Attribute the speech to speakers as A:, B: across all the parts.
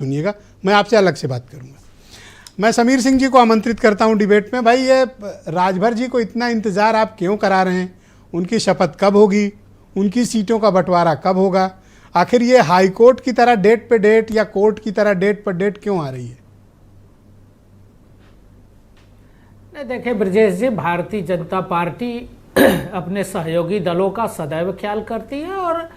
A: सुनिएगा, मैं आपसे अलग से बात करूंगा। मैं समीर सिंह जी को आमंत्रित करता हूं डिबेट में। भाई, ये राजभर जी को इतना इंतज़ार आप क्यों करा रहे हैं? उनकी शपथ कब होगी? उनकी सीटों का बंटवारा कब होगा? आखिर ये हाई कोर्ट की तरह डेट पे डेट या कोर्ट की तरह डेट पर डेट क्यों आ रही है?
B: नहीं, देखिए ब्रजेश जी, भारतीय जनता पार्टी अपने सहयोगी दलों का सदैव ख्याल करती है और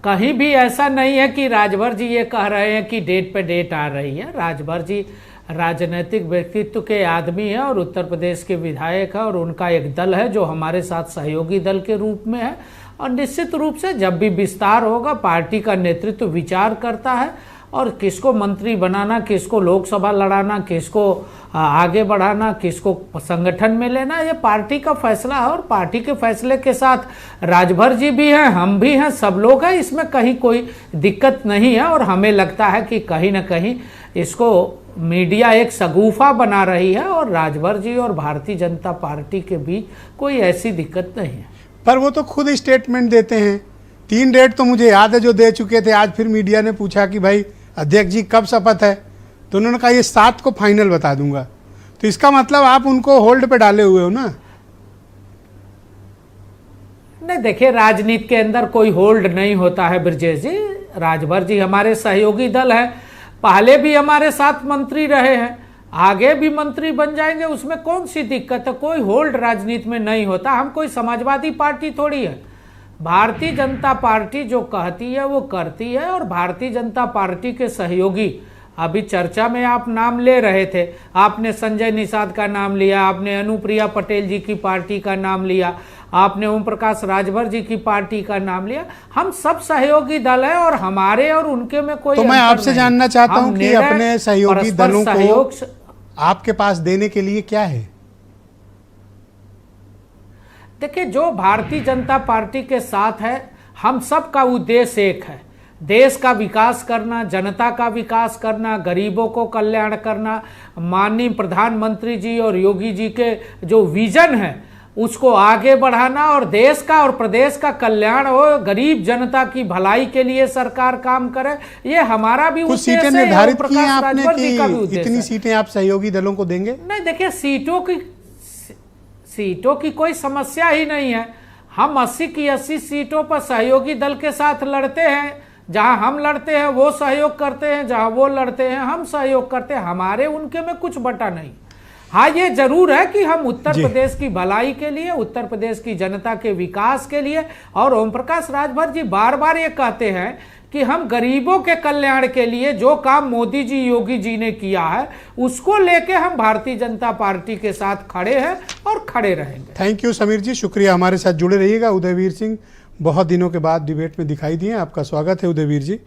B: कहीं भी ऐसा नहीं है कि राजभर जी ये कह रहे हैं कि डेट पे डेट आ रही है। राजभर जी राजनीतिक व्यक्तित्व के आदमी है और उत्तर प्रदेश के विधायक है और उनका एक दल है जो हमारे साथ सहयोगी दल के रूप में है और निश्चित रूप से जब भी विस्तार होगा पार्टी का नेतृत्व विचार करता है और किसको मंत्री बनाना, किसको लोकसभा लड़ाना, किसको आगे बढ़ाना, किसको संगठन में लेना, ये पार्टी का फैसला है और पार्टी के फैसले के साथ राजभर जी भी हैं, हम भी हैं, सब लोग हैं। इसमें कहीं कोई दिक्कत नहीं है और हमें लगता है कि कहीं ना कहीं इसको मीडिया एक शगुफा बना रही है और राजभर जी और भारतीय जनता पार्टी के बीच कोई ऐसी दिक्कत नहीं है।
A: पर वो तो खुद स्टेटमेंट देते हैं। 3 डेट तो मुझे याद है जो दे चुके थे। आज फिर मीडिया ने पूछा कि भाई अध्यक्ष जी कब शपथ है, तो उन्होंने कहा ये 7 को फाइनल बता दूंगा। तो इसका मतलब आप उनको होल्ड पे डाले हुए हो ना?
B: नहीं, देखिए राजनीति के अंदर कोई होल्ड नहीं होता है ब्रजेश जी। राजभर जी हमारे सहयोगी दल है, पहले भी हमारे साथ मंत्री रहे हैं, आगे भी मंत्री बन जाएंगे, उसमें कौन सी दिक्कत है? कोई होल्ड राजनीति में नहीं होता। हम कोई समाजवादी पार्टी थोड़ी है। भारतीय जनता पार्टी जो कहती है वो करती है और भारतीय जनता पार्टी के सहयोगी, अभी चर्चा में आप नाम ले रहे थे, आपने संजय निषाद का नाम लिया, आपने अनुप्रिया पटेल जी की पार्टी का नाम लिया, आपने ओम प्रकाश राजभर जी की पार्टी का नाम लिया। हम सब सहयोगी दल है और हमारे और उनके में कोई
A: तो मैं आपसे जानना चाहता हूं कि अपने सहयोगी दलों को आपके पास देने के लिए क्या है?
B: देखिए, जो भारतीय जनता पार्टी के साथ है, हम सब का उद्देश्य एक है, देश का विकास करना, जनता का विकास करना, गरीबों को कल्याण करना। माननीय प्रधानमंत्री जी और योगी जी के जो विजन है उसको आगे बढ़ाना और देश का और प्रदेश का कल्याण हो, गरीब जनता की भलाई के लिए सरकार काम करे, ये हमारा भी उद्देश्य है।
A: सीटें निर्धारित की हैं आपने कि इतनी सीटें आप सहयोगी दलों को देंगे?
B: नहीं, देखिए सीटों की कोई समस्या ही नहीं है। हम 80 की 80 सीटों पर सहयोगी दल के साथ लड़ते हैं। जहां हम लड़ते हैं वो सहयोग करते हैं, जहां वो लड़ते हैं हम सहयोग करते हैं। हमारे उनके में कुछ बटा नहीं। हाँ, ये जरूर है कि हम उत्तर प्रदेश की भलाई के लिए, उत्तर प्रदेश की जनता के विकास के लिए, और ओम प्रकाश राजभर जी बार बार ये कहते हैं कि हम गरीबों के कल्याण के लिए जो काम मोदी जी, योगी जी ने किया है उसको लेके हम भारतीय जनता पार्टी के साथ खड़े हैं और खड़े रहेंगे।
A: थैंक यू समीर जी, शुक्रिया। हमारे साथ जुड़े रहिएगा। उदयवीर सिंह बहुत दिनों के बाद डिबेट में दिखाई दिए। आपका स्वागत है उदयवीर जी।